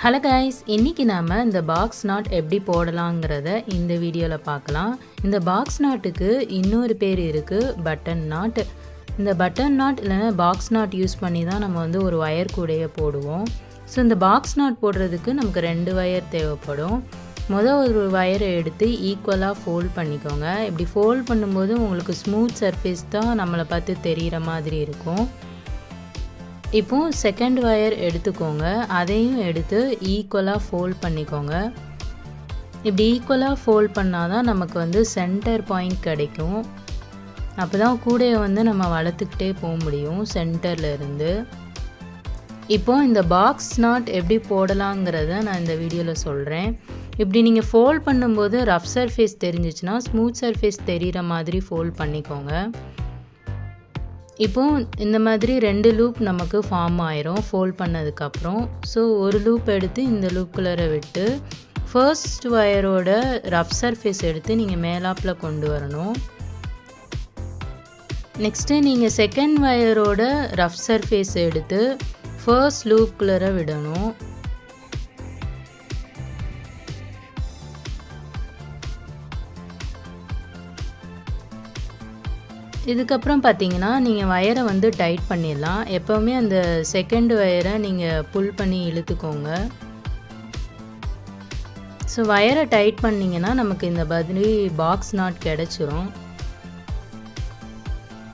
Hello guys, இன்றைக்கி நாம் இந்த பாக்ஸ் நாட் எப்படி போடலாங்கிறத இந்த வீடியோவில் பார்க்கலாம். இந்த பாக்ஸ் நாட்டுக்கு இன்னொரு பேர் இருக்குது, பட்டன் நாட். இந்த பட்டன் நாட் இல்லைன்னா பாக்ஸ் நாட் யூஸ் பண்ணி தான் நம்ம வந்து ஒரு ஒயர் கூடையை போடுவோம். ஸோ இந்த பாக்ஸ் நாட் போடுறதுக்கு நமக்கு 2 ஒயர் தேவைப்படும். ஒரு ஒயரை எடுத்து ஈக்குவலாக ஃபோல்ட் பண்ணிக்கோங்க. இப்படி ஃபோல்ட் பண்ணும்போது உங்களுக்கு ஸ்மூத் சர்ஃபேஸ் தான் நம்மளை பார்த்து தெரிகிற மாதிரி இருக்கும். இப்போது செகண்ட் ஒயர் எடுத்துக்கோங்க, அதையும் எடுத்து ஈக்குவலாக ஃபோல்ட் பண்ணிக்கோங்க. இப்படி ஈக்குவலாக ஃபோல்ட் பண்ணால் தான் நமக்கு வந்து சென்டர் பாயிண்ட் கிடைக்கும். அப்போ தான் கூடையை வந்து நம்ம வளர்த்துக்கிட்டே போக முடியும் சென்டரில் இருந்து. இப்போது இந்த பாக்ஸ் நாட் எப்படி போடலாங்கிறத நான் இந்த வீடியோவில் சொல்கிறேன். இப்படி நீங்கள் ஃபோல்ட் பண்ணும்போது ரஃப் சர்ஃபேஸ் தெரிஞ்சிச்சுன்னா ஸ்மூத் சர்ஃபேஸ் தெரிகிற மாதிரி ஃபோல்ட் பண்ணிக்கோங்க. இப்போது இந்த மாதிரி 2 லூப் நமக்கு ஃபார்ம் ஆயிரும் ஃபோல்ட் பண்ணதுக்கப்புறம். ஸோ ஒரு லூப் எடுத்து இந்த லூப்குள்ளே விட்டு ஃபர்ஸ்ட் ஒயரோட ரஃப் சர்ஃபேஸ் எடுத்து நீங்கள் மேலாப்பில் கொண்டு வரணும். நெக்ஸ்ட்டு நீங்கள் செகண்ட் ஒயரோட ரஃப் சர்ஃபேஸ் எடுத்து ஃபர்ஸ்ட் லூப்குள்ளே விடணும். இதுக்கப்புறம் பார்த்தீங்கன்னா நீங்கள் ஒயரை வந்து டைட் பண்ணிடலாம். எப்போவுமே அந்த செகண்ட் ஒயரை நீங்கள் புல் பண்ணி இழுத்துக்கோங்க. ஸோ ஒயரை டைட் பண்ணிங்கன்னா நமக்கு இந்த மாதிரி பாக்ஸ் நாட் கிடச்சிரும்.